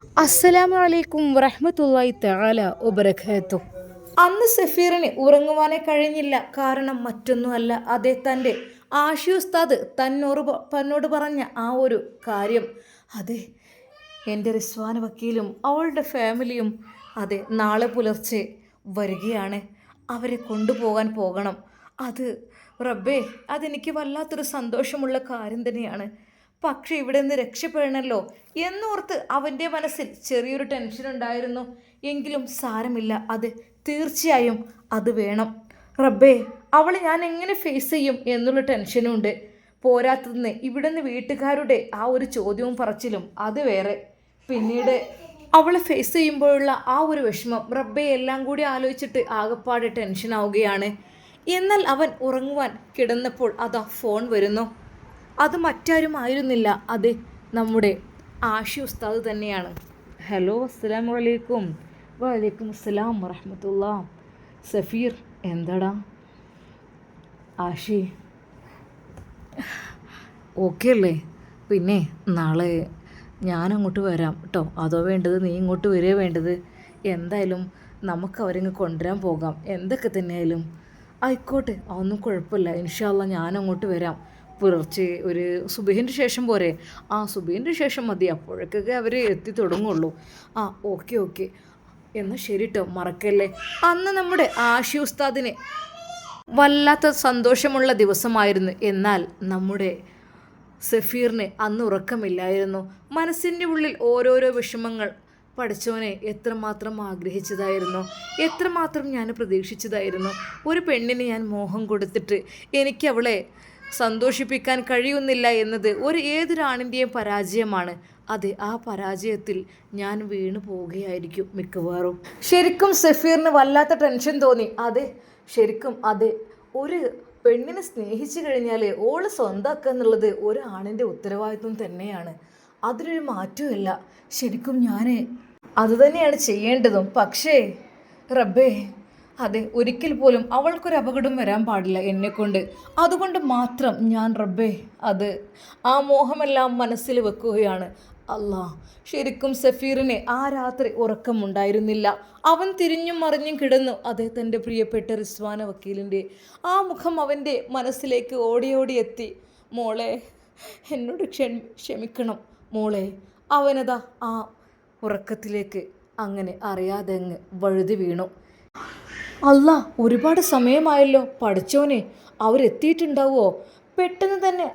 അസ്സലാമു അലൈക്കും വറഹ്മത്തുള്ളാഹി തആല വബറകാതുഹു. അന്ന് സഫീറിന് ഉറങ്ങുവാനേ കഴിഞ്ഞില്ല. കാരണം മറ്റൊന്നുമല്ല, അതേ തൻ്റെ ആഷി ഉസ്താദ് തന്നോട് പറഞ്ഞ ആ ഒരു കാര്യം. അതെ, എൻ്റെ റിസ്വാന വക്കീലും അവളുടെ ഫാമിലിയും അതെ നാളെ പുലർച്ചെ വരികയാണ്. അവരെ കൊണ്ടുപോകാൻ പോകണം. അത് റബ്ബേ, അതെനിക്ക് വല്ലാത്തൊരു സന്തോഷമുള്ള കാര്യം തന്നെയാണ്. പക്ഷെ ഇവിടെ നിന്ന് രക്ഷപ്പെടണമല്ലോ എന്നോർത്ത് അവൻ്റെ മനസ്സിൽ ചെറിയൊരു ടെൻഷൻ ഉണ്ടായിരുന്നു. എങ്കിലും സാരമില്ല, അത് തീർച്ചയായും അത് വേണം. റബ്ബേ, അവളെ ഞാൻ എങ്ങനെ ഫേസ് ചെയ്യും എന്നുള്ള ടെൻഷനുണ്ട്. പോരാത്തതിന് ഇവിടെ നിന്ന് വീട്ടുകാരുടെ ആ ഒരു ചോദ്യവും പറച്ചിലും അത് വേറെ. പിന്നീട് അവളെ ഫേസ് ചെയ്യുമ്പോഴുള്ള ആ ഒരു വിഷമം, റബ്ബെ എല്ലാം കൂടി ആലോചിച്ചിട്ട് ആകപ്പാടെ ടെൻഷനാവുകയാണ്. എന്നാൽ അവൻ ഉറങ്ങുവാൻ കിടന്നപ്പോൾ അതാ ഫോൺ വരുന്നു. അത് മറ്റാരും ആയിരുന്നില്ല, അത് നമ്മുടെ ആഷി ഉസ്താദ് തന്നെയാണ്. ഹലോ, അസ്സലാമു അലൈക്കും. വലൈക്കും അസ്സലാം വറഹ്മത്തുള്ളാ. സഫീർ, എന്താടാ? ആഷി ഓക്കെ അല്ലേ? പിന്നെ നാളെ ഞാൻ അങ്ങോട്ട് വരാം കേട്ടോ. അതോ വേണ്ടത് നീ ഇങ്ങോട്ട് വരിക വേണ്ടത്? എന്തായാലും നമുക്ക് അവരിങ്ങ് കൊണ്ടുവരാൻ പോകാം. എന്തൊക്കെ തന്നെയായാലും ആയിക്കോട്ടെ, അതൊന്നും കുഴപ്പമില്ല. ഇൻഷാ അല്ലാ ഞാൻ അങ്ങോട്ട് വരാം. പുലർച്ചെ ഒരു സുബഹിൻ്റെ ശേഷം പോരെ? ആ, സുബഹിൻ്റെ ശേഷം മതി. അപ്പോഴൊക്കെ അവർ എത്തി തുടങ്ങുള്ളൂ. ആ, ഓക്കെ ഓക്കെ, എന്നാൽ ശരി കേട്ടോ, മറക്കല്ലേ. അന്ന് നമ്മുടെ ആഷി ഉസ്താദിന് വല്ലാത്ത സന്തോഷമുള്ള ദിവസമായിരുന്നു. എന്നാൽ നമ്മുടെ സഫീറിന് അന്ന് ഉറക്കമില്ലായിരുന്നു. മനസ്സിൻ്റെ ഉള്ളിൽ ഓരോരോ വിഷമങ്ങൾ. പഠിച്ചവനെ എത്രമാത്രം ആഗ്രഹിച്ചതായിരുന്നു, എത്രമാത്രം ഞാൻ പ്രതീക്ഷിച്ചതായിരുന്നു. ഒരു പെണ്ണിന് ഞാൻ മോഹം കൊടുത്തിട്ട് എനിക്ക് അവളെ സന്തോഷിപ്പിക്കാൻ കഴിയുന്നില്ല എന്നത് ഏതൊരാണിൻ്റെയും പരാജയമാണ്. അതെ, ആ പരാജയത്തിൽ ഞാൻ വീണു പോവുകയായിരിക്കും മിക്കവാറും. ശരിക്കും സഫീറിന് വല്ലാത്ത ടെൻഷൻ തോന്നി. അതെ, ശരിക്കും അതെ, ഒരു പെണ്ണിനെ സ്നേഹിച്ചു കഴിഞ്ഞാൽ ഓള് സ്വന്തമാക്കുക എന്നുള്ളത് ഒരാണിൻ്റെ ഉത്തരവാദിത്വം തന്നെയാണ്. അതിനൊരു മാറ്റമില്ല. ശരിക്കും ഞാൻ അതുതന്നെയാണ് ചെയ്യേണ്ടതും. പക്ഷേ റബ്ബേ, അതെ, ഒരിക്കൽ പോലും അവൾക്കൊരു അപകടം വരാൻ പാടില്ല എന്നെക്കൊണ്ട്. അതുകൊണ്ട് മാത്രം ഞാൻ റബ്ബേ ആ മോഹമെല്ലാം മനസ്സിൽ വെക്കുകയാണ്. അല്ലാ, ശരിക്കും സഫീറിന് ആ രാത്രി ഉറക്കമുണ്ടായിരുന്നില്ല. അവൻ തിരിഞ്ഞും മറിഞ്ഞും കിടന്നു. അതേ, തൻ്റെ പ്രിയപ്പെട്ട റിസ്വാന വക്കീലിൻ്റെ ആ മുഖം അവൻ്റെ മനസ്സിലേക്ക് ഓടി ഓടി എത്തി. മോളെ, എന്നോട് ക്ഷമിക്കണം മോളെ. അവനതാ ആ ഉറക്കത്തിലേക്ക് അങ്ങനെ അറിയാതെ അങ്ങ് വഴുതി വീണു. അല്ല, ഒരുപാട് സമയമായല്ലോ. പഠിച്ചോനെ, അവരെത്തിയിട്ടുണ്ടാവുമോ? പെട്ടെന്ന് തന്നെ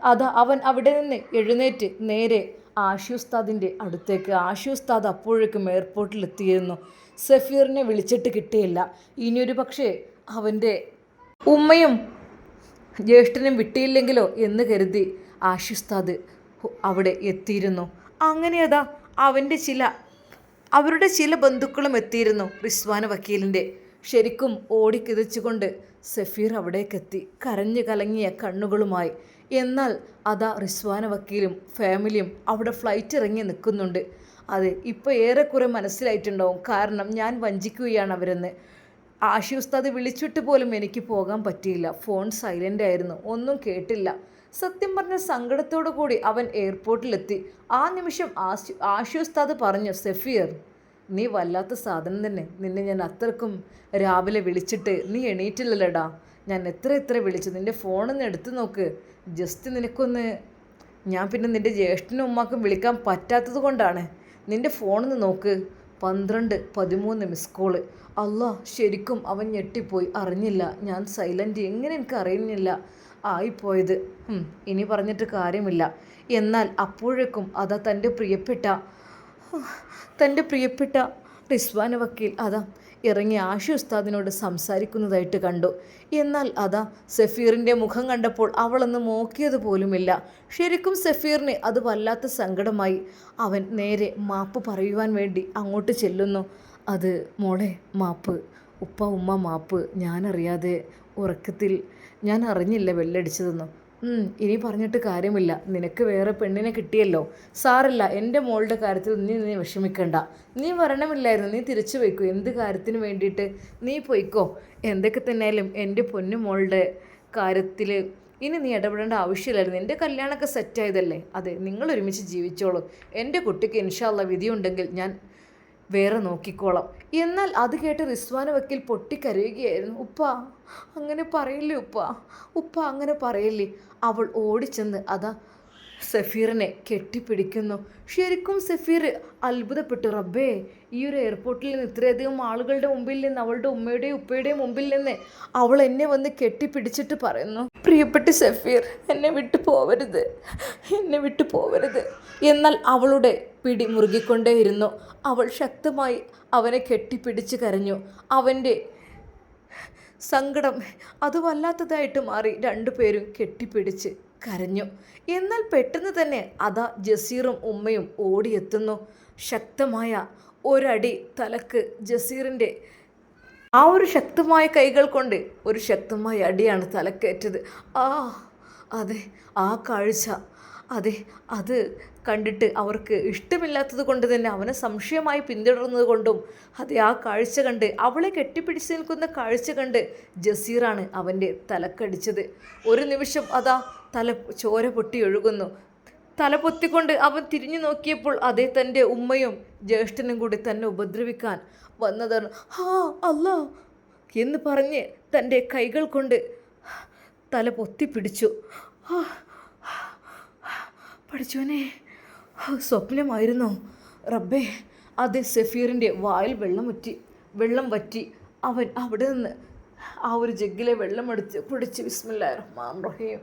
അവൻ അവിടെ നിന്ന് എഴുന്നേറ്റ് നേരെ ആഷി ഉസ്താദിൻ്റെ അടുത്തേക്ക്. ആഷി ഉസ്താദ് അപ്പോഴേക്കും എയർപോർട്ടിലെത്തിയിരുന്നു. സഫീറിനെ വിളിച്ചിട്ട് കിട്ടിയില്ല. ഇനിയൊരു പക്ഷേ അവൻ്റെ ഉമ്മയും ജ്യേഷ്ഠനും വിട്ടിയില്ലെങ്കിലോ എന്ന് കരുതി ആഷി ഉസ്താദ് അവിടെ എത്തിയിരുന്നു. അങ്ങനെ അവരുടെ ചില ബന്ധുക്കളും എത്തിയിരുന്നു റിസ്വാന വക്കീലിൻ്റെ. ശരിക്കും ഓടിക്കിതച്ചുകൊണ്ട് സഫീർ അവിടേക്കെത്തി, കരഞ്ഞു കലങ്ങിയ കണ്ണുകളുമായി. എന്നാൽ അതാ റിസ്വാന വക്കീലും ഫാമിലിയും അവിടെ ഫ്ലൈറ്റ് ഇറങ്ങി നിൽക്കുന്നുണ്ട്. അതെ, ഇപ്പോൾ ഏറെക്കുറെ മനസ്സിലായിട്ടുണ്ടാവും, കാരണം ഞാൻ വഞ്ചിക്കുകയാണ് അവരെന്ന്. ആഷി ഉസ്താദ് വിളിച്ചിട്ട് പോലും എനിക്ക് പോകാൻ പറ്റിയില്ല. ഫോൺ സൈലൻ്റ് ആയിരുന്നു, ഒന്നും കേട്ടില്ല. സത്യം പറഞ്ഞ സങ്കടത്തോടു കൂടി അവൻ എയർപോർട്ടിലെത്തി. ആ നിമിഷം ആഷി ഉസ്താദ് പറഞ്ഞു, സഫീർ, നീ വല്ലാത്ത സാധനം തന്നെ. നിന്നെ ഞാൻ അത്രക്കും രാവിലെ വിളിച്ചിട്ട് നീ എണീറ്റില്ലല്ലോടാ. ഞാൻ എത്ര വിളിച്ചു. നിൻ്റെ ഫോണൊന്ന് എടുത്തു നോക്ക്. ജസ്റ്റ് നിനക്കൊന്ന് ഞാൻ പിന്നെ നിൻ്റെ ജ്യേഷ്ഠനും ഉമ്മാക്കും വിളിക്കാൻ പറ്റാത്തത് കൊണ്ടാണ്. നിൻ്റെ ഫോണൊന്ന് നോക്ക്. 12, 13 മിസ് കോള്. അല്ലാ, ശരിക്കും അവൻ ഞെട്ടിപ്പോയി. അറിഞ്ഞില്ല, ഞാൻ സൈലൻ്റ്, എങ്ങനെ എനിക്ക് അറിയുന്നില്ല ആയിപ്പോയത്. ഇനി പറഞ്ഞിട്ട് കാര്യമില്ല. എന്നാൽ അപ്പോഴേക്കും അതാ തൻ്റെ പ്രിയപ്പെട്ട റിസ്വാന വക്കീൽ ഇറങ്ങി ആഷി ഉസ്താദിനോട് സംസാരിക്കുന്നതായിട്ട് കണ്ടു. എന്നാൽ സഫീറിൻ്റെ മുഖം കണ്ടപ്പോൾ അവളൊന്ന് നോക്കിയത് പോലുമില്ല. ശരിക്കും സഫീറിന് അത് വല്ലാത്ത സങ്കടമായി. അവൻ നേരെ മാപ്പ് പറയുവാൻ വേണ്ടി അങ്ങോട്ട് ചെല്ലുന്നു. മോളെ, മാപ്പ്. ഉമ്മ മാപ്പ്. ഞാനറിയാതെ ഉറക്കത്തിൽ ഞാൻ അറിഞ്ഞില്ല വെല്ലടിച്ചതെന്നു. ഇനി പറഞ്ഞിട്ട് കാര്യമില്ല. നിനക്ക് വേറെ പെണ്ണിനെ കിട്ടിയല്ലോ, സാരല്ല. എൻ്റെ മോളുടെ കാര്യത്തിൽ നീ വിഷമിക്കണ്ട. നീ വരണമില്ലായിരുന്നു, നീ തിരിച്ചു വയ്ക്കൂ. എന്ത് കാര്യത്തിന് വേണ്ടിയിട്ട് നീ പോയിക്കോ. എന്തൊക്കെ തന്നെയാലും എൻ്റെ പൊന്നു മോളുടെ കാര്യത്തിൽ ഇനി നീ ഇടപെടേണ്ട ആവശ്യമില്ലായിരുന്നു. എൻ്റെ കല്യാണമൊക്കെ സെറ്റായതല്ലേ. അതെ, നിങ്ങൾ ഒരുമിച്ച് ജീവിച്ചോളൂ. എൻ്റെ കുട്ടിക്ക് ഇൻഷാ അല്ലാ വിധിയുണ്ടെങ്കിൽ ഞാൻ വേറെ നോക്കിക്കോളാം. എന്നാൽ അത് കേട്ട് റിസ്വാന വക്കീൽ പൊട്ടിക്കരയുകയായിരുന്നു. ഉപ്പ അങ്ങനെ പറയില്ലേ ഉപ്പ, ഉപ്പ അങ്ങനെ പറയില്ലേ. അവൾ ഓടിച്ചെന്ന് അതാ സഫീറിനെ കെട്ടിപ്പിടിക്കുന്നു. ശരിക്കും സഫീർ അത്ഭുതപ്പെട്ടു. റബ്ബേ, ഈ ഒരു എയർപോർട്ടിൽ നിന്ന് ഇത്രയധികം ആളുകളുടെ മുമ്പിൽ നിന്ന്, അവളുടെ ഉമ്മയുടെയും ഉപ്പയുടെയും മുമ്പിൽ നിന്ന് അവൾ എന്നെ വന്ന് കെട്ടിപ്പിടിച്ചിട്ട് പറയുന്നു, പ്രിയപ്പെട്ട സഫീർ, എന്നെ വിട്ടു പോവരുത്, എന്നെ വിട്ടു പോവരുത്. എന്നാൽ അവളുടെ പിടി മുറുകിക്കൊണ്ടേയിരുന്നു. അവൾ ശക്തമായി അവനെ കെട്ടിപ്പിടിച്ച് കരഞ്ഞു. അവൻ്റെ സങ്കടം അത് വല്ലാത്തതായിട്ട് മാറി. രണ്ടുപേരും കെട്ടിപ്പിടിച്ച് കരഞ്ഞു. എന്നാൽ പെട്ടെന്ന് തന്നെ അതാ ജസീറും ഉമ്മയും ഓടിയെത്തുന്നു. ശക്തമായ ഒരടി തലക്ക് ജസീറിൻ്റെ ആ ഒരു ശക്തമായ കൈകൾ കൊണ്ട് ഒരു ശക്തമായ അടിയാണ് തലക്കേറ്റത്. അതെ, ആ കാഴ്ച, അതെ, അത് കണ്ടിട്ട് അവർക്ക് ഇഷ്ടമില്ലാത്തത് കൊണ്ട് തന്നെ അവനെ സംശയമായി പിന്തുടർന്നത് കൊണ്ടും, അതെ, ആ കാഴ്ച കണ്ട്, അവളെ കെട്ടിപ്പിടിച്ച് നിൽക്കുന്ന കാഴ്ച കണ്ട് ജസീറാണ് അവൻ്റെ തലക്കടിച്ചത്. ഒരു നിമിഷം അതാ ചോര പൊട്ടി ഒഴുകുന്നു. തല പൊത്തിക്കൊണ്ട് അവൻ തിരിഞ്ഞു നോക്കിയപ്പോൾ അതേ തൻ്റെ ഉമ്മയും ജ്യേഷ്ഠനും കൂടി തന്നെ ഉപദ്രവിക്കാൻ വന്നതാണ്. അല്ലാ എന്ന് പറഞ്ഞ് തൻ്റെ കൈകൾ കൊണ്ട് തല പൊത്തിപ്പിടിച്ചു. പഠിച്ചോനെ, സ്വപ്നമായിരുന്നോ റബ്ബേ. അത് സഫീറിൻ്റെ വായിൽ വെള്ളം വറ്റി. അവൻ അവിടെ നിന്ന് ആ ഒരു ജഗ്ഗിലെ വെള്ളമെടുത്ത് കുടിച്ച് ബിസ്മില്ലാഹിർ റഹ്മാനിർ റഹീം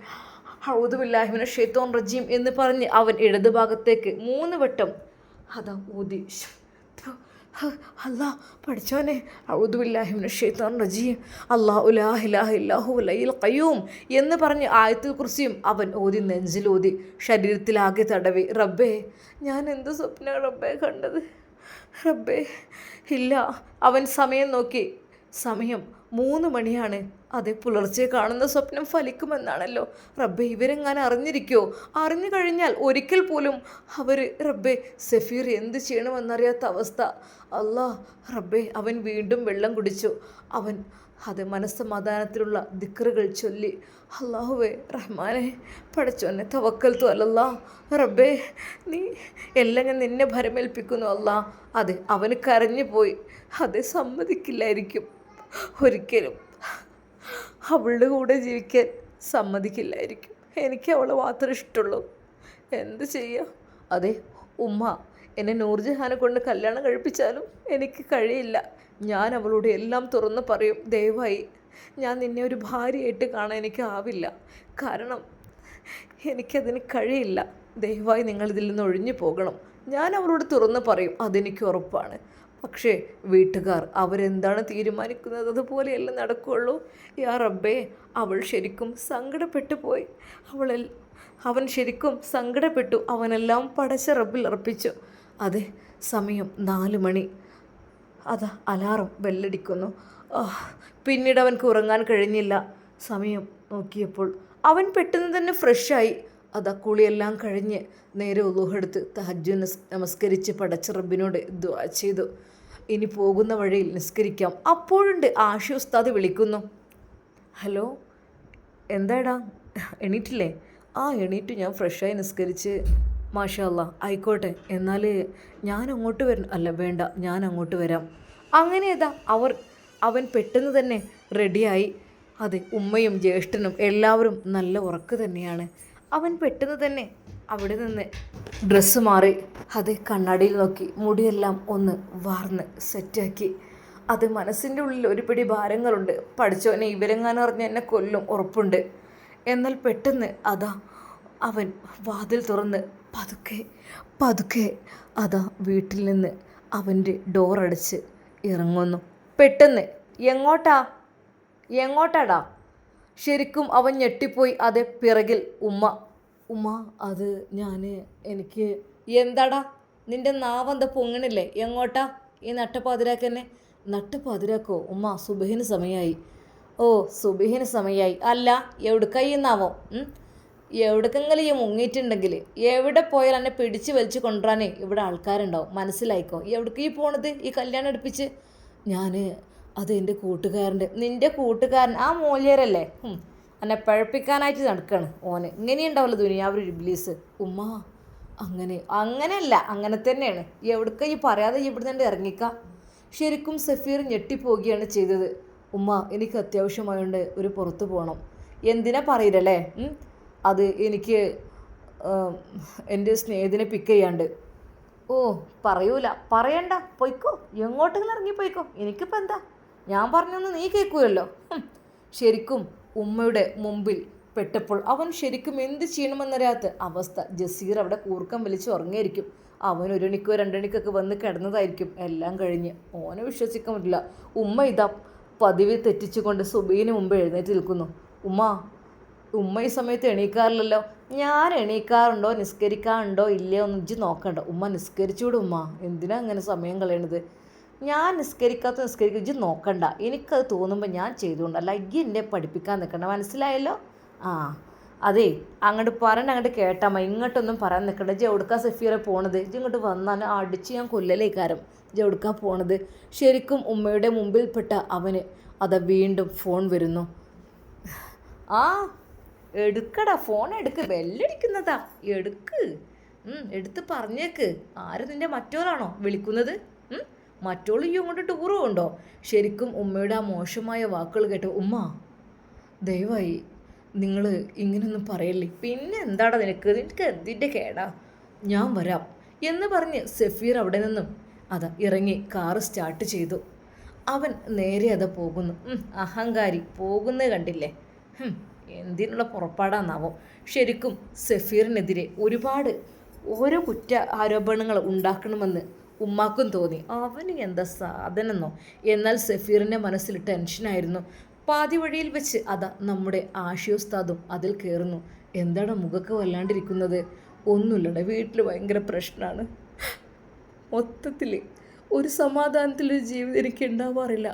അഊദു ബില്ലാഹി മിനശ് ശൈത്വാനിർ റജീം എന്ന് പറഞ്ഞ് അവൻ ഇടത് ഭാഗത്തേക്ക് 3 വട്ടം അതാ ഊതി. അല്ലാ പഠിച്ചോനെ, അഊദു ബില്ലാഹി മിനശ് ശൈത്വാനിർ റജീം അല്ലാഹു ലാ ഇലാഹ ഇല്ലാ ഹുവൽ ഹയ്യുൽ ഖയ്യൂം എന്ന് പറഞ്ഞ് ആയത്തുൽ കുർസിയും അവൻ ഓതി, നെഞ്ചിലോതി, ശരീരത്തിലാകെ തടവി. റബ്ബേ, ഞാൻ എന്ത് സ്വപ്ന റബ്ബേ കണ്ടത് റബ്ബേ. ഇല്ല, അവൻ സമയം നോക്കി. സമയം 3 മണിയാണ്. അതെ, പുലർച്ചെ കാണുന്ന സ്വപ്നം ഫലിക്കുമെന്നാണല്ലോ. റബ്ബെ, ഇവരെങ്ങനെ അറിഞ്ഞിരിക്കുമോ? അറിഞ്ഞു കഴിഞ്ഞാൽ ഒരിക്കൽ പോലും അവർ റബ്ബെ സഫീർ എന്ത് ചെയ്യണമെന്നറിയാത്ത അവസ്ഥ. അല്ലാ റബ്ബെ, അവൻ വീണ്ടും വെള്ളം കുടിച്ചു. അവൻ അത് മനസ്സമാധാനത്തിലുള്ള ദിക്റുകൾ ചൊല്ലി. അല്ലാഹുവേ റഹ്മാനെ, പഠിച്ചോന്നെ, തവക്കൽത്തു അലല്ലാ. റബ്ബേ, നീ എല്ലാം ഞാൻ നിന്നെ ഭരമേൽപ്പിക്കുന്നു അല്ലാ. അതെ, അവന് കരഞ്ഞു പോയി. അതെ, സമ്മതിക്കില്ലായിരിക്കും, ഒരിക്കലും അവളുടെ കൂടെ ജീവിക്കാൻ സമ്മതിക്കില്ലായിരിക്കും. എനിക്ക് അവളെ മാത്രമേ ഇഷ്ടമുള്ളൂ. എന്ത് ചെയ്യുക? അതെ, ഉമ്മ എന്നെ നൂർജഹാനെ കൊണ്ട് കല്യാണം കഴിപ്പിച്ചാലും എനിക്ക് കഴിയില്ല. ഞാൻ അവളോട് എല്ലാം തുറന്ന് പറയും. ദയവായി ഞാൻ നിന്നെ ഒരു ഭാര്യയായിട്ട് കാണാൻ എനിക്കാവില്ല. കാരണം എനിക്കതിന് കഴിയില്ല. ദയവായി നിങ്ങളിതിൽ നിന്ന് ഒഴിഞ്ഞു പോകണം. ഞാൻ അവളോട് തുറന്ന് പറയും, അതെനിക്ക് ഉറപ്പാണ്. പക്ഷേ വീട്ടുകാർ അവരെന്താണ് തീരുമാനിക്കുന്നത് അതുപോലെയല്ല നടക്കുകയുള്ളൂ. യാ റബ്ബേ, അവൾ ശരിക്കും സങ്കടപ്പെട്ടു പോയി. അവൻ ശരിക്കും സങ്കടപ്പെട്ടു. അവനെല്ലാം പടച്ച റബ്ബിൽ അർപ്പിച്ചു. അതെ, സമയം 4 മണി. അതാ അലാറം ബെല്ലടിക്കുന്നു. പിന്നീട് അവൻക്ക് ഉറങ്ങാൻ കഴിഞ്ഞില്ല. സമയം നോക്കിയപ്പോൾ അവൻ പെട്ടെന്ന് തന്നെ ഫ്രഷായി. അതാ കുളിയെല്ലാം കഴിഞ്ഞ് നേരെ ഉളൂഹെടുത്ത് തഹജ്ജുദ് നമസ്കരിച്ച് പടച്ച റബ്ബിനോട് ദുആ ചെയ്തു. ഇനി പോകുന്ന വഴിയിൽ നിസ്കരിക്കാം. അപ്പോഴുണ്ട് ആഷി ഉസ്താദ് വിളിക്കുന്നു. ഹലോ, എന്താടാ, എണീറ്റില്ലേ? എണീറ്റു, ഞാൻ ഫ്രഷായി നിസ്കരിച്ച്. മാഷാ അല്ലാ, ആയിക്കോട്ടെ, എന്നാൽ ഞാൻ അങ്ങോട്ട് വരണം. അല്ല വേണ്ട, ഞാൻ അങ്ങോട്ട് വരാം. അങ്ങനെ അവൻ പെട്ടെന്ന് തന്നെ റെഡിയായി. അതെ, ഉമ്മയും ജ്യേഷ്ഠനും എല്ലാവരും നല്ല ഉറക്ക് തന്നെയാണ്. അവൻ പെട്ടെന്ന് തന്നെ അവിടെ നിന്ന് ഡ്രസ്സ് മാറി. അത് കണ്ണാടിയിൽ നോക്കി മുടിയെല്ലാം ഒന്ന് വാർന്ന് സെറ്റാക്കി. അത് മനസ്സിൻ്റെ ഉള്ളിൽ ഒരു പിടി ഭാരങ്ങളുണ്ട്. പഠിച്ചവനെ, ഇവരെങ്ങാനും അറിഞ്ഞ് എന്നെ കൊല്ലും, ഉറപ്പുണ്ട്. എന്നാൽ പെട്ടെന്ന് അതാ അവൻ വാതിൽ തുറന്ന് പതുക്കെ അതാ വീട്ടിൽ നിന്ന് അവൻ്റെ ഡോറടച്ച് ഇറങ്ങുന്നു. പെട്ടെന്ന് എങ്ങോട്ടാടാ? ശരിക്കും അവൻ ഞെട്ടിപ്പോയി. അതേ, പിറകിൽ ഉമ്മ അത് എനിക്ക് എന്താടാ, നിൻ്റെ നാവെന്താ പൊങ്ങണില്ലേ? എങ്ങോട്ടാ ഈ നട്ടപ്പാതിരാക്കന്നെ? നട്ടപ്പാതിരാക്കോ ഉമ്മ? സുബഹിന് സമയമായി. സുബഹിന് സമയമായി. അല്ല, എവിടേക്കായിന്നാവോ? എവിടേക്കെങ്കിലും ഈ മുങ്ങിയിട്ടുണ്ടെങ്കിൽ എവിടെ പോയാൽ എന്നെ പിടിച്ച് വലിച്ച് കൊണ്ടുവരാനേ ഇവിടെ ആൾക്കാരുണ്ടാവും. മനസ്സിലായിക്കോ? എവിടേക്ക് ഈ പോണത് ഈ കല്യാണം അടുപ്പിച്ച്? അത് എൻ്റെ കൂട്ടുകാരൻ്റെ. നിൻ്റെ കൂട്ടുകാരൻ ആ മൂല്യരല്ലേ? എന്നെ പഴപ്പിക്കാനായിട്ട് നടക്കുകയാണ് ഓന്. ഇങ്ങനെയുണ്ടാവല്ലോ ദുനിയാവിൽ ഇബ്ലീസ്. ഉമ്മ അങ്ങനെയല്ല, അങ്ങനെ തന്നെയാണ്. എവിടേക്ക് ഈ പറയാതെ ഇവിടെ നിന്ന് ഇറങ്ങിക്കാം. ശരിക്കും സഫീർ ഞെട്ടിപ്പോവുകയാണ് ചെയ്തത്. ഉമ്മ, എനിക്ക് അത്യാവശ്യമായുണ്ട്, ഒരു പുറത്ത് പോകണം. എന്തിനാ പറയില്ലല്ലേ? അത് എനിക്ക് എൻ്റെ സ്നേഹിതനെ പിക്ക് ചെയ്യാണ്ട്. ഓ, പറയണ്ട, പോയിക്കോ, എങ്ങോട്ടെങ്കിലും ഇറങ്ങിപ്പോയിക്കോ, എനിക്കിപ്പോൾ എന്താ, ഞാൻ പറഞ്ഞൊന്നും നീ കേൾക്കുമല്ലോ. ശരിക്കും ഉമ്മയുടെ മുമ്പിൽ പെട്ടപ്പോൾ അവൻ ശരിക്കും എന്ത് ചെയ്യണമെന്നറിയാത്ത അവസ്ഥ. ജസീർ അവിടെ കൂർക്കം വലിച്ച് ഉറങ്ങിയായിരിക്കും. അവൻ 1 മണിക്കോ 2 മണിക്കൊക്കെ വന്ന് കിടന്നതായിരിക്കും. എല്ലാം കഴിഞ്ഞ് ഓനെ വിശ്വസിക്കാൻ പറ്റില്ല. ഉമ്മ ഇതാ പതിവ് തെറ്റിച്ചുകൊണ്ട് സുബീന് മുമ്പ് എഴുന്നേറ്റ് നിൽക്കുന്നു. ഉമ്മ ഈ സമയത്ത് എണീക്കാറില്ലല്ലോ. ഞാൻ എണീക്കാറുണ്ടോ നിസ്കരിക്കാറുണ്ടോ ഇല്ലയോ എന്ന് ഇജ്ജ് നോക്കണ്ട. ഉമ്മ നിസ്കരിച്ചുകൂടും. ഉമ്മ എന്തിനാ അങ്ങനെ സമയം കളയണത്? ഞാൻ നിസ്കരിക്കും, ഇജ്ജ് നോക്കണ്ട. എനിക്കത് തോന്നുമ്പോൾ ഞാൻ ചെയ്തുകൊണ്ടല്ല, ഇജ്ജ് എന്നെ പഠിപ്പിക്കാൻ നിൽക്കണ്ട, മനസ്സിലായല്ലോ? അതെ, അങ്ങോട്ട് കേട്ടാമ്മ, ഇങ്ങോട്ടൊന്നും പറയാൻ നിൽക്കണ്ട. ഇജ്ജ് എവിടുക്കാ സഫീറെ പോണത്? ഇജ്ജ് ഇങ്ങോട്ട് വന്നാൽ അടിച്ച് ഞാൻ കൊല്ലലേക്കാരം. ഇജ്ജ് എവിടുക്കാ പോണത്? ശരിക്കും ഉമ്മയുടെ മുമ്പിൽപ്പെട്ട അവന് അതാ വീണ്ടും ഫോൺ വരുന്നു. എടുക്കടാ, ഫോൺ എടുക്ക്, ബെല്ലടിക്കുന്നതാ, എടുത്ത് പറഞ്ഞേക്ക്. ആര്, നിൻ്റെ മറ്റോളാണോ വിളിക്കുന്നത്? മറ്റോൾ ഈ അങ്ങോട്ട് ടൂറ് കൊണ്ടോ? ശരിക്കും ഉമ്മയുടെ ആ മോശമായ വാക്കുകൾ കേട്ടോ. ഉമ്മ, ദയവായി നിങ്ങൾ ഇങ്ങനെയൊന്നും പറയല്ലേ. പിന്നെ എന്താടാ നിനക്ക് എന്തിൻ്റെ കേടാ? ഞാൻ വരാം എന്ന് പറഞ്ഞ് സഫീർ അവിടെ നിന്നും ഇറങ്ങി കാറ് സ്റ്റാർട്ട് ചെയ്തു. അവൻ നേരെ പോകുന്നു. അഹങ്കാരി പോകുന്നത് കണ്ടില്ലേ? എന്തിനുള്ള പുറപ്പാടാന്നാവോ. ശരിക്കും സഫീറിനെതിരെ ഒരുപാട് ഓരോ കുറ്റ ആരോപണങ്ങൾ ഉണ്ടാക്കണമെന്ന് ഉമ്മാക്കും തോന്നി. അവന് എന്താ സാധനെന്നോ. എന്നാൽ സഫീറിൻ്റെ മനസ്സിൽ ടെൻഷനായിരുന്നു. പാതി വഴിയിൽ വെച്ച് നമ്മുടെ ആഷി ഉസ്താദും അതിൽ കയറുന്നു. എന്താണ് മുഖമൊക്കെ വല്ലാണ്ടിരിക്കുന്നത്? ഒന്നുമില്ലടേ, വീട്ടിൽ ഭയങ്കര പ്രശ്നമാണ്. മൊത്തത്തിൽ ഒരു സമാധാനത്തിലൊരു ജീവിതം എനിക്ക് ഉണ്ടാവാറില്ല.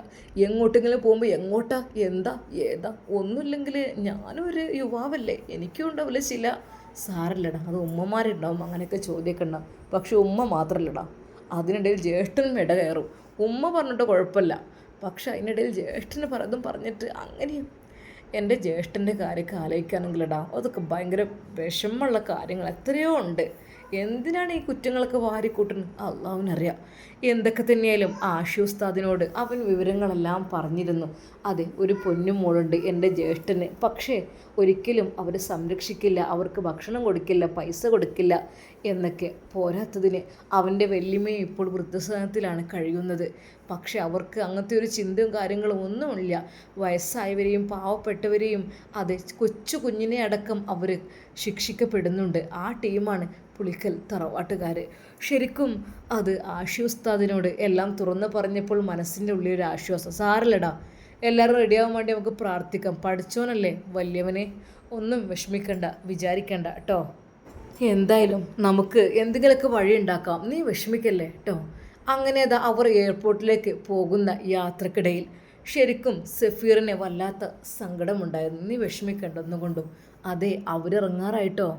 എങ്ങോട്ടെങ്കിലും പോകുമ്പോൾ എങ്ങോട്ടാ, എന്താ, ഏതാ, ഒന്നുമില്ലെങ്കിൽ ഞാനൊരു യുവാവല്ലേ, എനിക്കും ഉണ്ടാവില്ല ചില. സാരല്ലടാ, അത് ഉമ്മമാരുണ്ടാവും അങ്ങനെയൊക്കെ ചോദ്യമൊക്കെ ഉണ്ടാവും. പക്ഷെ ഉമ്മ മാത്രമല്ലടാ, അതിനിടയിൽ ജ്യേഷ്ഠനും ഇട കയറും. ഉമ്മ പറഞ്ഞിട്ട് കുഴപ്പമില്ല, പക്ഷെ അതിനിടയിൽ ജ്യേഷ്ഠന് പലതും പറഞ്ഞിട്ട് അങ്ങനെയും. എൻ്റെ ജ്യേഷ്ഠൻ്റെ കാര്യമൊക്കെ ആലോചിക്കുകയാണെങ്കിലടാ, അതൊക്കെ ഭയങ്കര വിഷമമുള്ള കാര്യങ്ങൾ എത്രയോ ഉണ്ട്. എന്തിനാണ് ഈ കുറ്റങ്ങളൊക്കെ വാരിക്കൂട്ടുന്നത്? അള്ളാഹുവിനറിയാം. എന്തൊക്കെ തന്നെയായാലും ആഷി ഉസ്താദിനോട് അവൻ വിവരങ്ങളെല്ലാം പറഞ്ഞിരുന്നു. അതെ, ഒരു പൊന്നും മോളുണ്ട് എൻ്റെ ജ്യേഷ്ഠന്, പക്ഷേ ഒരിക്കലും അവർ സംരക്ഷിക്കില്ല, അവർക്ക് ഭക്ഷണം കൊടുക്കില്ല, പൈസ കൊടുക്കില്ല എന്നൊക്കെ. പോരാത്തതിന് അവൻ്റെ വല്യമ്മയും ഇപ്പോൾ വൃദ്ധസദനത്തിലാണ് കഴിയുന്നത്. പക്ഷെ അവർക്ക് അങ്ങനത്തെ ഒരു ചിന്തയും കാര്യങ്ങളും ഒന്നുമില്ല. വയസ്സായവരെയും പാവപ്പെട്ടവരെയും കൊച്ചു കുഞ്ഞിനെ അടക്കം അവർ ശിക്ഷിക്കപ്പെടുന്നുണ്ട്. ആ ടീമാണ് പുളിക്കൽ തറവാട്ടുകാർ. ശരിക്കും ആഷി ഉസ്താദിനോട് എല്ലാം തുറന്നു പറഞ്ഞപ്പോൾ മനസ്സിൻ്റെ ഉള്ളിലൊരു ആശ്വാസം. സാരല്ലടാ, എല്ലാവരും റെഡിയാവാൻ വേണ്ടി നമുക്ക് പ്രാർത്ഥിക്കാം. പഠിച്ചോനല്ലേ വലിയവനെ, ഒന്നും വിഷമിക്കണ്ട, വിചാരിക്കണ്ട കേട്ടോ. എന്തായാലും നമുക്ക് എന്തെങ്കിലുമൊക്കെ വഴി ഉണ്ടാക്കാം, നീ വിഷമിക്കല്ലേ കേട്ടോ. അങ്ങനെ അവർ എയർപോർട്ടിലേക്ക് പോകുന്ന യാത്രക്കിടയിൽ ശരിക്കും സഫീറിനെ വല്ലാത്ത സങ്കടമുണ്ടായിരുന്നു. നീ വിഷമിക്കണ്ട ഒന്നുകൊണ്ടും. അതെ, അവരിറങ്ങാറായിട്ടോ.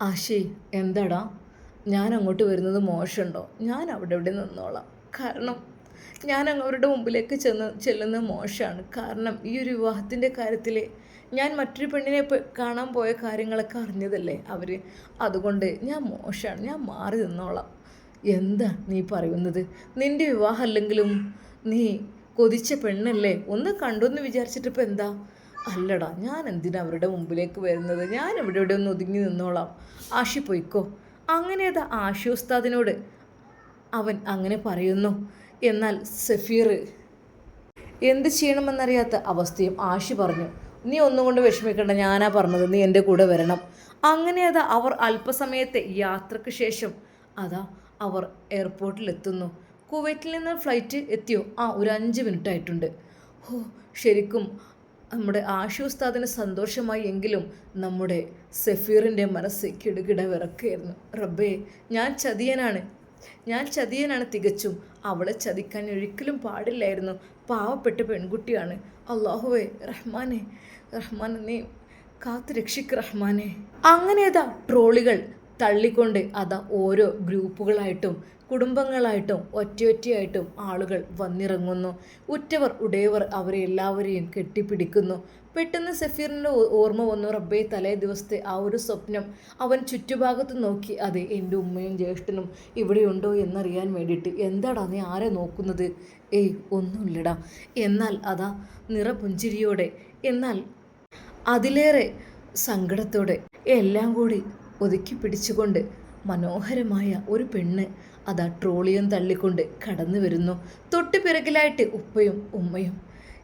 ആശി, എന്താടാ? ഞാൻ അങ്ങോട്ട് വരുന്നത് മോശമുണ്ടോ? ഞാൻ അവിടെ നിന്നോളാം. കാരണം ഞാൻ അവരുടെ മുമ്പിലേക്ക് ചെല്ലുന്നത് മോശമാണ്. കാരണം ഈ ഒരു വിവാഹത്തിൻ്റെ കാര്യത്തിൽ ഞാൻ മറ്റൊരു പെണ്ണിനെ കാണാൻ പോയ കാര്യങ്ങളൊക്കെ അറിഞ്ഞതല്ലേ അവർ. അതുകൊണ്ട് ഞാൻ മോശമാണ്, ഞാൻ മാറി നിന്നോളാം. എന്താ നീ പറയുന്നത്? നിൻ്റെ വിവാഹം അല്ലെങ്കിലും നീ കൊതിച്ച പെണ്ണല്ലേ, ഒന്ന് കണ്ടുവെന്ന് വിചാരിച്ചിട്ടിപ്പോൾ എന്താ? അല്ലടാ, ഞാൻ എന്തിനാ അവരുടെ മുമ്പിലേക്ക് വരുന്നത്? ഞാൻ ഇവിടെ ഒന്ന് ഒതുങ്ങി നിന്നോളാം. ആഷി പോയിക്കോ. അങ്ങനെ ആഷി ഉസ്താദിനോട് അവൻ അങ്ങനെ പറയുന്നു. എന്നാൽ സഫീർ എന്ത് ചെയ്യണമെന്നറിയാത്ത അവസ്ഥയും. ആഷി പറഞ്ഞു, നീ ഒന്നും കൊണ്ട് വിഷമിക്കണ്ട, ഞാനാ പറഞ്ഞത്, നീ എൻ്റെ കൂടെ വരണം. അങ്ങനെ അവർ അല്പസമയത്തെ യാത്രയ്ക്ക് ശേഷം അവർ എയർപോർട്ടിലെത്തുന്നു. കുവൈറ്റിൽ നിന്ന് ഫ്ലൈറ്റ് എത്തിയോ? ഒരു 5 മിനിറ്റ് ആയിട്ടുണ്ട്. ശരിക്കും നമ്മുടെ ആഷി ഉസ്താദിന് സന്തോഷമായി. എങ്കിലും നമ്മുടെ സഫീറിൻ്റെ മനസ്സ് കിടുകിട വിറക്കുകയായിരുന്നു. റബ്ബേ, ഞാൻ ചതിയനാണ് തികച്ചും. അവളെ ചതിക്കാൻ ഒരിക്കലും പാടില്ലായിരുന്നു. പാവപ്പെട്ട പെൺകുട്ടിയാണ്. അള്ളാഹുവേ, റഹ്മാനെ നീ കാത്തു രക്ഷിക്ക് റഹ്മാനെ. അങ്ങനെ ട്രോളികൾ തള്ളിക്കൊണ്ട് അതാ ഓരോ ഗ്രൂപ്പുകളായിട്ടും കുടുംബങ്ങളായിട്ടും ഒറ്റയൊറ്റയായിട്ടും ആളുകൾ വന്നിറങ്ങുന്നു. ഉറ്റവർ ഉടയവർ അവരെ എല്ലാവരെയും കെട്ടിപ്പിടിക്കുന്നു. പെട്ടെന്ന് സഫീറിൻ്റെ ഓർമ്മ വന്നു, റബ്ബേ, തലേ ദിവസത്തെ ആ ഒരു സ്വപ്നം. അവൻ ചുറ്റുഭാഗത്ത് നോക്കി, അതെ, എൻ്റെ ഉമ്മയും ജ്യേഷ്ഠനും ഇവിടെയുണ്ടോ എന്നറിയാൻ വേണ്ടിയിട്ട്. എന്താടാ നീ ആരെ നോക്കുന്നത്? ഏയ് ഒന്നുമില്ലടാ. എന്നാൽ അതാ നിറപുഞ്ചിരിയോടെ, എന്നാൽ അതിലേറെ സങ്കടത്തോടെ എല്ലാം കൂടി ഒതുക്കി പിടിച്ചുകൊണ്ട് മനോഹരമായ ഒരു പെണ്ണ് അതാ ട്രോളിയും തള്ളിക്കൊണ്ട് കടന്നു വരുന്നു. തൊട്ട് പിറകിലായിട്ട് ഉപ്പയും ഉമ്മയും.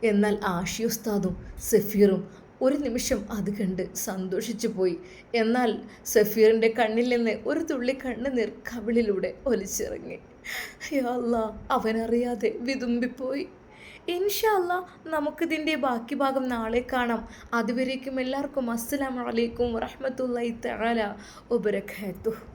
എന്നാൽ ആഷി ഉസ്താദും സഫീറും ഒരു നിമിഷം അത് കണ്ട് സന്തോഷിച്ചു പോയി. എന്നാൽ സഫീറിൻ്റെ കണ്ണിൽ നിന്ന് ഒരു തുള്ളി കണ്ണുനീർ കവിളിലൂടെ ഒലിച്ചിറങ്ങി. യാ അല്ലാ, അവനറിയാതെ വിതുമ്പിപ്പോയി. ഇൻഷാ അല്ലാ, നമുക്കിതിൻ്റെ ബാക്കി ഭാഗം നാളെ കാണാം. അതുവരേക്കും എല്ലാവർക്കും അസ്സലാമു അലൈക്കും വറഹ്മത്തുള്ളാഹി തആല വബറകാതുഹു.